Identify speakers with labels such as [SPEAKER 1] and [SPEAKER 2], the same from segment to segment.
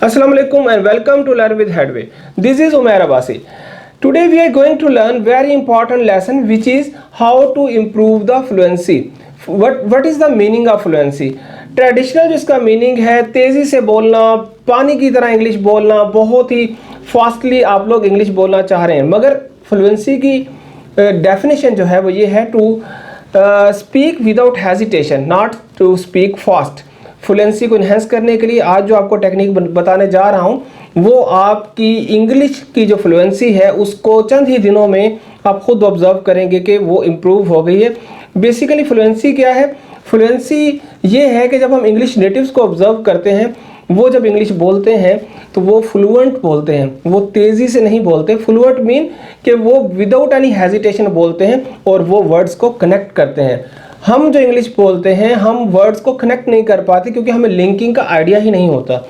[SPEAKER 1] Assalamu alaikum and welcome to Learn with Headway. This is Umair Abasi. Today we are going to learn very important lesson which is how to improve the fluency. What is the meaning of fluency? Traditional जिसका meaning है तेज़ी से बोलना, पानी की तरह English बोलना, बहुत ही फास्टली आप लोग इंग्लिश बोलना चाह रहे हैं, मगर फ्लुएंसी की डेफिनेशन जो है वो ये है to speak without hesitation, not to speak fast. Fluency को इन्हेंस करने के लिए आज जो आपको टेक्निक बताने जा रहा हूँ वो आपकी इंग्लिश की जो फ्लुएंसी है उसको चंद ही दिनों में आप खुद ऑब्जर्व करेंगे कि वो इम्प्रूव हो गई है। बेसिकली फ्लुएंसी क्या है? फ्लुएंसी ये है कि जब हम इंग्लिश नेटिव्स को ऑब्जर्व करते हैं, वो जब इंग्लिश बोलते हैं तो वो फ्लुएंट बोलते हैं, वो तेज़ी से नहीं बोलते। फ्लुएंट मीन कि वो विदाउट एनी हेजिटेशन बोलते हैं और वो वर्ड्स को कनेक्ट करते हैं। हम जो इंग्लिश बोलते हैं हम वर्ड्स को कनेक्ट नहीं कर पाते क्योंकि हमें लिंकिंग का आइडिया ही नहीं होता।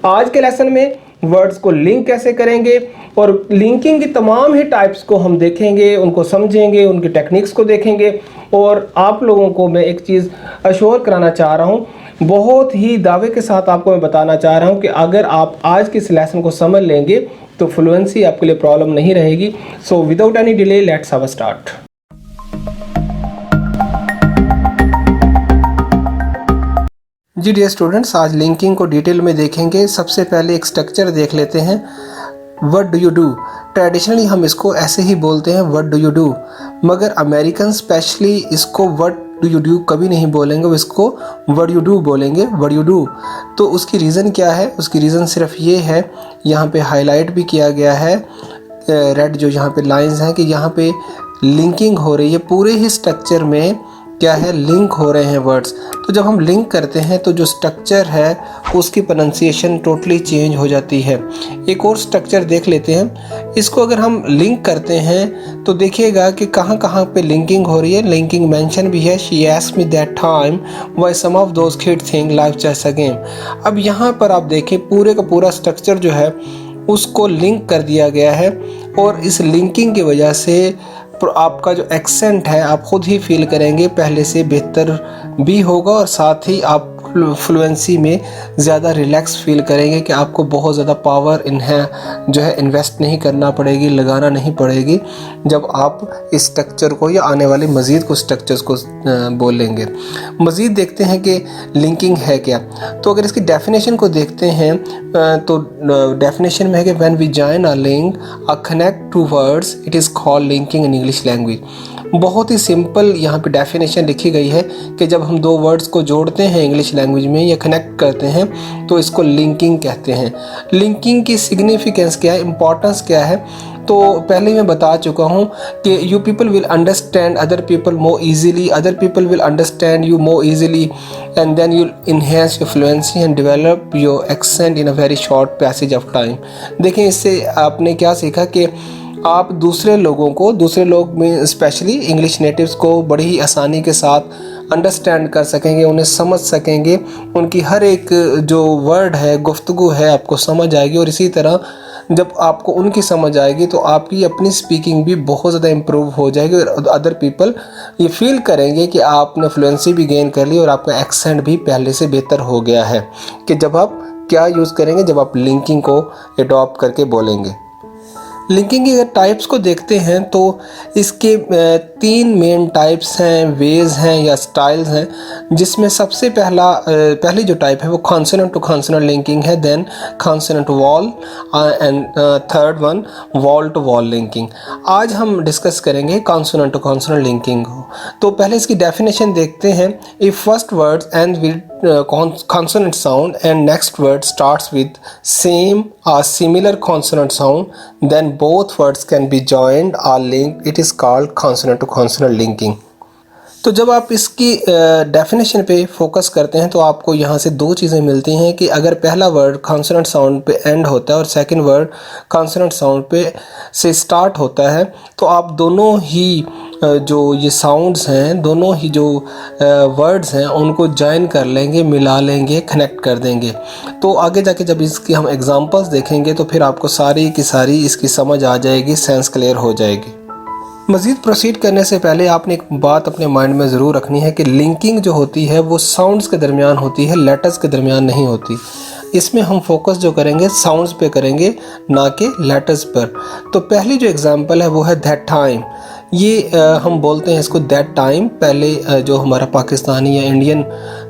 [SPEAKER 1] आज के लेसन में वर्ड्स को लिंक कैसे करेंगे और लिंकिंग की तमाम ही टाइप्स को हम देखेंगे, उनको समझेंगे, उनकी टेक्निक्स को देखेंगे। और आप लोगों को मैं एक चीज़ अश्योर कराना चाह रहा हूँ, बहुत ही दावे के साथ आपको मैं बताना चाह रहा हूँ कि अगर आप आज के इस लेसन को समझ लेंगे तो फ्लुएंसी आपके लिए प्रॉब्लम नहीं रहेगी। So without any delay let's have a start. जी डियर स्टूडेंट्स, आज लिंकिंग को डिटेल में देखेंगे। सबसे पहले एक स्ट्रक्चर देख लेते हैं। What do you do? Traditionally हम इसको ऐसे ही बोलते हैं व्हाट डू यू डू, मगर अमेरिकन स्पेशली इसको व्हाट डू यू डू कभी नहीं बोलेंगे, वो इसको व्हाट यू डू बोलेंगे, व्हाट यू डू। तो उसकी रीज़न क्या है? उसकी रीज़न सिर्फ ये है, यहाँ पे हाईलाइट भी किया गया है रेड जो यहाँ पे लाइंस हैं कि यहाँ पे लिंकिंग हो रही है। पूरे ही स्ट्रक्चर में क्या है? लिंक हो रहे हैं वर्ड्स। तो जब हम लिंक करते हैं तो जो स्ट्रक्चर है उसकी प्रोनाउंसिएशन टोटली चेंज हो जाती है। एक और स्ट्रक्चर देख लेते हैं। इसको अगर हम लिंक करते हैं तो देखिएगा कि कहाँ कहाँ पे लिंकिंग हो रही है। लिंकिंग मेंशन भी है। She asked me that time why some of those kids think life just a game. अब यहाँ पर आप देखें पूरे का पूरा स्ट्रक्चर जो है उसको लिंक कर दिया गया है और इस लिंकिंग की वजह से आपका जो एक्सेंट है आप खुद ही फील करेंगे पहले से बेहतर भी होगा और साथ ही आप फ्लुएंसी में ज़्यादा रिलैक्स फील करेंगे कि आपको बहुत ज़्यादा पावर जो है इन्वेस्ट नहीं करना पड़ेगी, लगाना नहीं पड़ेगी जब आप इस स्ट्रक्चर को या आने वाले मज़ीद कुछ स्ट्रक्चर्स को बोलेंगे। मज़ीद देखते हैं कि लिंकिंग है क्या। तो अगर इसकी डेफिनेशन को देखते हैं तो डेफिनेशन में है कि when we join a link a connect two words it is called linking in English language. बहुत ही सिंपल यहाँ पे डेफिनेशन लिखी गई है कि जब हम दो वर्ड्स को जोड़ते हैं इंग्लिश लैंग्वेज में या कनेक्ट करते हैं तो इसको लिंकिंग कहते हैं। लिंकिंग की सिग्निफिकेंस क्या है, इम्पोर्टेंस क्या है, तो पहले मैं बता चुका हूँ कि you people will understand other people more easily, other people will understand you more easily and then you enhance your fluency and develop your accent in a very short passage of time. देखें इससे आपने क्या सीखा कि आप दूसरे लोग में स्पेशली इंग्लिश नेटिव्स को बड़ी ही आसानी के साथ अंडरस्टैंड कर सकेंगे, उन्हें समझ सकेंगे, उनकी हर एक जो वर्ड है, गुफ्तगू है आपको समझ आएगी। और इसी तरह जब आपको उनकी समझ आएगी तो आपकी अपनी स्पीकिंग भी बहुत ज़्यादा इम्प्रूव हो जाएगी और अदर पीपल ये फील करेंगे कि आपने फ्लुएंसी भी गेन कर ली और आपका एक्सेंट भी पहले से बेहतर हो गया है। कि जब आप क्या यूज़ करेंगे, जब आप लिंकिंग को एडॉप्ट करके बोलेंगे। लिंकिंग के टाइप्स को देखते हैं तो इसके तीन मेन टाइप्स हैं, वेज हैं या स्टाइल्स हैं, जिसमें सबसे पहली जो टाइप है वो कॉन्सोनेंट टू कॉन्सोनेंट लिंकिंग है, then consonant vowel and third one vowel to vowel linking. आज हम डिस्कस करेंगे कॉन्सोनेंट टू कॉन्सोनेंट लिंकिंग को। तो पहले इसकी डेफिनेशन देखते हैं। If first word and with consonant sound and next word starts with same or similar consonant sound, then both words can be joined or linked. It is called consonant to consonant linking. तो जब आप इसकी definition पे focus करते हैं तो आपको यहाँ से दो चीज़ें मिलती हैं कि अगर पहला वर्ड कॉन्सोनेंट साउंड पे एंड होता है और सेकंड वर्ड कॉन्सोनेंट साउंड पे से स्टार्ट होता है तो आप दोनों ही जो ये साउंड्स हैं, दोनों ही जो वर्ड्स हैं उनको जॉइन कर लेंगे, मिला लेंगे, कनेक्ट कर देंगे। तो आगे जाके जब इसकी हम एग्जांपल्स देखेंगे तो फिर आपको सारी की सारी इसकी समझ आ जाएगी, सेंस क्लियर हो जाएगी। मज़ीद प्रोसीड करने से पहले आपने एक बात अपने माइंड में ज़रूर रखनी है कि लिंकिंग जो होती है वो साउंड्स के दरमियान होती है, लेटर्स के दरमियान नहीं होती। इसमें हम फोकस जो करेंगे साउंड्स पे करेंगे, ना कि लेटर्स पर। तो पहली जो एग्जांपल है वो है दैट टाइम। ये हम बोलते हैं इसको दैट टाइम। पहले जो हमारा पाकिस्तानी या इंडियन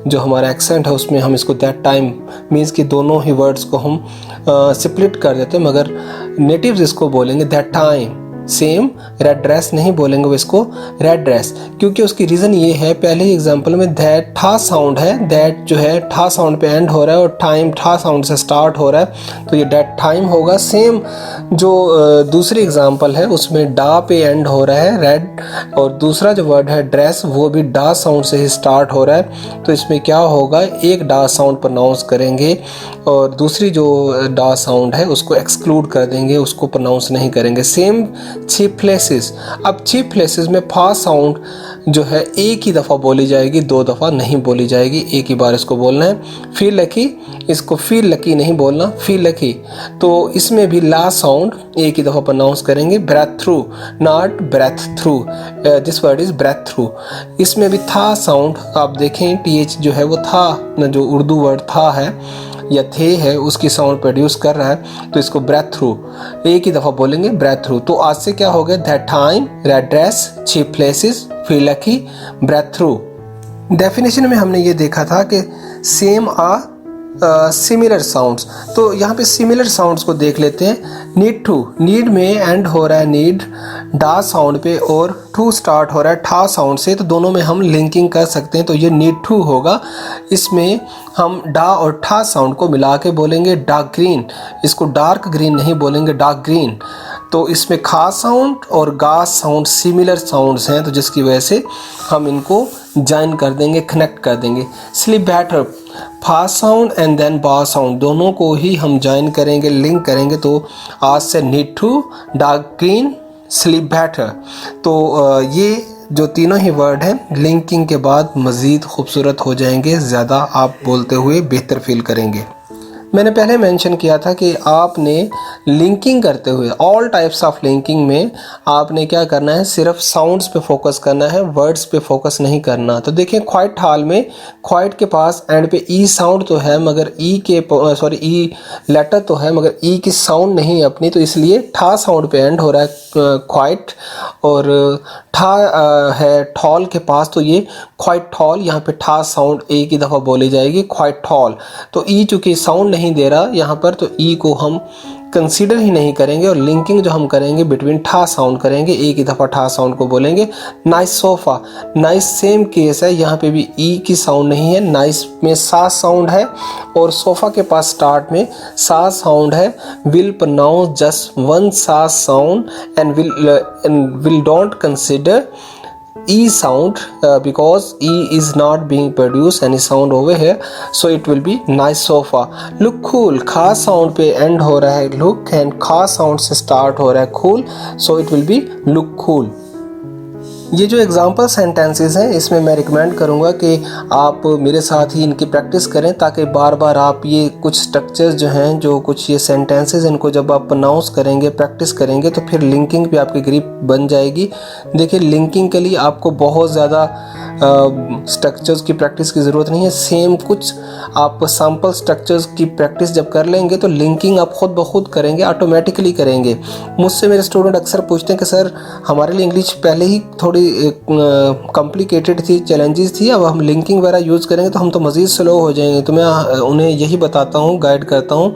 [SPEAKER 1] जो हमारा एक्सेंट है उसमें हम इसको दैट टाइम मीन्स कि दोनों ही वर्ड्स को हम स्प्लिट कर देते हैं, मगर नेटिव्स इसको बोलेंगे that time. Same red dress नहीं बोलेंगे वो इसको रेड ड्रेस, क्योंकि उसकी रीज़न ये है, पहले ही एग्जांपल में दैट ठा साउंड है, दैट जो है ठा साउंड पे एंड हो रहा है और टाइम ठा साउंड से स्टार्ट हो रहा है, तो ये दैट टाइम होगा। सेम जो दूसरी एग्जांपल है उसमें डा पे एंड हो रहा है रेड, और दूसरा जो वर्ड है ड्रेस वो भी डा साउंड से ही स्टार्ट हो रहा है, तो इसमें क्या होगा, एक डा साउंड प्रोनाउंस करेंगे और दूसरी जो डा साउंड है उसको एक्सक्लूड कर देंगे, उसको प्रोनाउंस नहीं करेंगे। Same cheap places. अब चीप प्लेसेस में फा साउंड जो है एक ही दफ़ा बोली जाएगी, 2 दफ़ा नहीं बोली जाएगी, एक ही बार इसको बोलना है। फील लकी, इसको फील लकी नहीं बोलना, फील लकी। तो इसमें भी ला साउंड एक ही दफ़ा प्रोनाउंस करेंगे, breath through, not breath through, this word is breath through. इसमें भी था साउंड आप देखें, टीएच जो है वो था, जो उर्दू वर्ड था है या थे है उसकी साउंड प्रोड्यूस कर रहा है, तो इसको ब्रेथ थ्रू एक ही दफ़ा बोलेंगे, ब्रेथ थ्रू। तो आज से क्या हो गया, that time, red dress, cheap places, feel lucky, breath through. Definition में हमने ये देखा था कि सेम सिमिलर साउंड्स, तो यहाँ पे सिमिलर साउंड्स को देख लेते हैं। नीड टू, नीड में एंड हो रहा है नीड डा साउंड पे और टू स्टार्ट हो रहा है ठा साउंड से, तो दोनों में हम लिंकिंग कर सकते हैं, तो ये नीड टू होगा। इसमें हम डा और ठा साउंड को मिला के बोलेंगे डार्क ग्रीन, इसको डार्क ग्रीन नहीं बोलेंगे, डार्क ग्रीन। तो इसमें खा साउंड और गा साउंड सिमिलर साउंड्स हैं, तो जिसकी वजह से हम इनको जॉइन कर देंगे, कनेक्ट कर देंगे। स्लीप बेटर, फा साउंड एंड देन बा साउंड दोनों को ही हम जॉइन करेंगे, लिंक करेंगे, तो आज से need to, dark green, sleep better. तो ये जो तीनों ही वर्ड हैं लिंकिंग के बाद मज़ीद खूबसूरत हो जाएंगे, ज़्यादा आप बोलते हुए बेहतर फील करेंगे। मैंने पहले मेंशन किया था कि आपने लिंकिंग करते हुए ऑल टाइप्स ऑफ लिंकिंग में आपने क्या करना है, सिर्फ साउंड्स पे फोकस करना है, वर्ड्स पे फोकस नहीं करना। तो देखिए क्वाइट हाल में क्वाइट के पास एंड पे ई साउंड तो है मगर ई लेटर तो है मगर ई की साउंड नहीं है अपनी, तो इसलिए ठा साउंड पे एंड हो रहा है क्वाइट, और ठा है ठॉल के पास, तो ये क्वाइट ठॉल, यहाँ पे ठा साउंड एक ही दफ़ा बोली जाएगी, क्वाइट ठॉल। तो ई चूँकि साउंड नहीं दे रहा यहाँ पर, तो ई को हम कंसीडर ही नहीं करेंगे और लिंकिंग जो हम करेंगे बिटवीन ठा साउंड करेंगे, एक ही दफ़ा ठा साउंड को बोलेंगे। Nice sofa, nice same case है, यहाँ पे भी ई की साउंड नहीं है, नाइस में सा साउंड है और सोफ़ा के पास स्टार्ट में सा साउंड है। विल प्रोनाउंस जस्ट वन सा sound and will don't consider E sound because E is not being produced any sound over here, so it will be nice sofa. Look cool, खा sound पे end हो रहा है look and खा sound से start हो रहा है cool, so it will be look cool. ये जो एग्जाम्पल सेंटेंसेस हैं इसमें मैं रिकमेंड करूँगा कि आप मेरे साथ ही इनकी प्रैक्टिस करें, ताकि बार बार आप ये कुछ स्ट्रक्चर्स जो हैं, जो कुछ ये सेंटेंसेस, इनको जब आप प्रोनाउंस करेंगे, प्रैक्टिस करेंगे, तो फिर लिंकिंग भी आपकी ग्रिप बन जाएगी। देखिए लिंकिंग के लिए आपको बहुत ज़्यादा स्ट्रक्चर्स की प्रैक्टिस की ज़रूरत नहीं है, सेम कुछ आप सैम्पल स्ट्रक्चर्स की प्रैक्टिस जब कर लेंगे तो लिंकिंग आप खुद ब खुद करेंगे, ऑटोमेटिकली करेंगे। मुझसे मेरे स्टूडेंट अक्सर पूछते हैं कि सर हमारे लिए इंग्लिश पहले ही थोड़ी कॉम्प्लिकेटेड थी, चैलेंजेस थी, अब हम लिंकिंग वगैरह यूज़ करेंगे तो हम तो मज़ीद स्लो हो जाएंगे। तो मैं उन्हें यही बताता हूँ, गाइड करता हूँ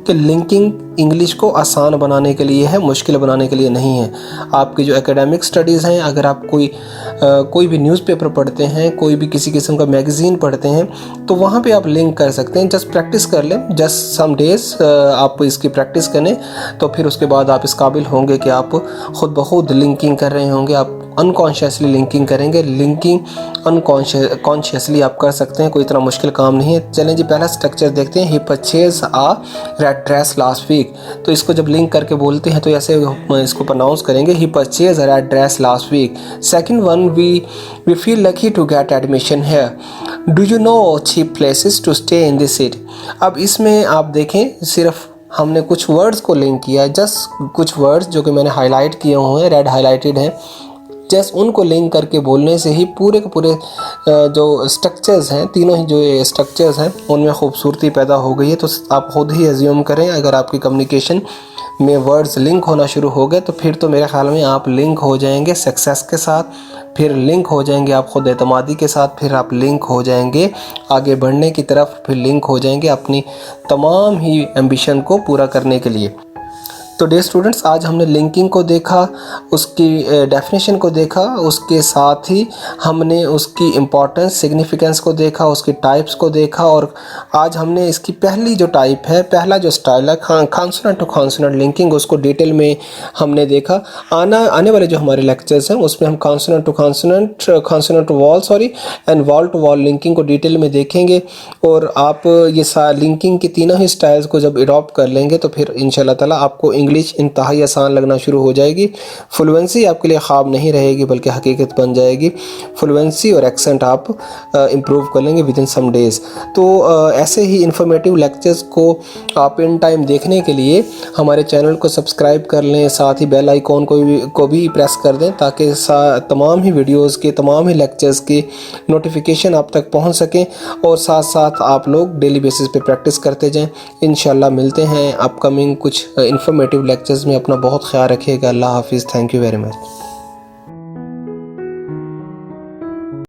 [SPEAKER 1] कि लिंकिंग इंग्लिश को आसान बनाने के लिए है, मुश्किल बनाने के लिए नहीं है। आपकी जो एकेडमिक स्टडीज़ हैं, अगर आप कोई भी न्यूज़पेपर पढ़ते हैं, कोई भी किसी किस्म का मैगज़ीन पढ़ते हैं, तो वहाँ पे आप लिंक कर सकते हैं। जस्ट प्रैक्टिस कर लें, जस्ट सम डेज़ आप इसकी प्रैक्टिस करें, तो फिर उसके बाद आप इस काबिल होंगे कि आप ख़ुद ब खुद लिंकिंग कर रहे होंगे। आप अनकॉन्शियसली लिंकिंग करेंगे, लिंकिंग अनकॉन्शियसली आप कर सकते हैं, कोई इतना मुश्किल काम नहीं है। चलें जी, पहला स्ट्रक्चर देखते हैं। ही परचेज आ रेड ड्रेस लास्ट वीक, तो इसको जब लिंक करके बोलते हैं तो ऐसे इसको प्रोनाउंस करेंगे, he purchase a red dress last week. Second one, we feel lucky to get admission here. Do you know cheap places to stay in this city. अब इसमें आप देखें, सिर्फ हमने कुछ वर्ड्स को लिंक किया है, जस्ट कुछ वर्ड्स जो कि मैंने हाईलाइट किए हुए हैं, रेड हाईलाइटेड हैं। जस्ट उनको लिंक करके बोलने से ही पूरे के पूरे जो स्ट्रक्चर्स हैं, तीनों ही जो स्ट्रक्चर्स हैं उनमें खूबसूरती पैदा हो गई है। तो आप खुद ही एज्यूम करें, अगर आपकी कम्युनिकेशन में वर्ड्स लिंक होना शुरू हो गए तो फिर तो मेरे ख़्याल में आप लिंक हो जाएंगे सक्सेस के साथ, फिर लिंक हो जाएंगे आप खुद एतमादी के साथ, फिर आप लिंक हो जाएंगे आगे बढ़ने की तरफ, फिर लिंक हो जाएंगे अपनी तमाम ही एम्बिशन को पूरा करने के लिए। तो डियर स्टूडेंट्स, आज हमने लिंकिंग को देखा, उसकी डेफिनेशन को देखा, उसके साथ ही हमने उसकी इम्पोर्टेंस, सिग्निफिकेंस को देखा, उसकी टाइप्स को देखा, और आज हमने इसकी पहली जो टाइप है, पहला जो स्टाइल है कॉन्सोनेंट टू कॉन्सोनेंट लिंकिंग, उसको डिटेल में हमने देखा। आने वाले जो हमारे लेक्चर्स हैं उसमें हम consonant to consonant, consonant to vowel and vowel to vowel linking को डिटेल में देखेंगे। और आप ये लिंकिंग की तीनों ही स्टाइल्स को जब अडॉप्ट कर लेंगे तो फिर इंशाल्लाह ताला आपको इंग्लिश इंतहाई आसान लगना शुरू हो जाएगी। फ्लुएंसी आपके लिए ख्वाब नहीं रहेगी बल्कि हकीकत बन जाएगी। फ्लुएंसी और एक्सेंट आप इम्प्रूव कर लेंगे विद इन सम डेज़। तो ऐसे ही इंफॉर्मेटिव लेक्चर्स को आप इन टाइम देखने के लिए हमारे चैनल को सब्सक्राइब कर लें, साथ ही बेल आइकॉन को भी प्रेस कर दें ताकि तमाम ही वीडियोज़ के, तमाम ही लेक्चर्स की नोटिफिकेशन आप तक पहुँच सकें, और साथ साथ आप लोग डेली बेसिस पे प्रैक्टिस करते जाएं। इंशाल्लाह मिलते हैं अपकमिंग कुछ इंफॉर्मेटिव लेक्चर्स में। अपना बहुत ख्याल रखिएगा। अल्लाह हाफिज़। Thank you very much.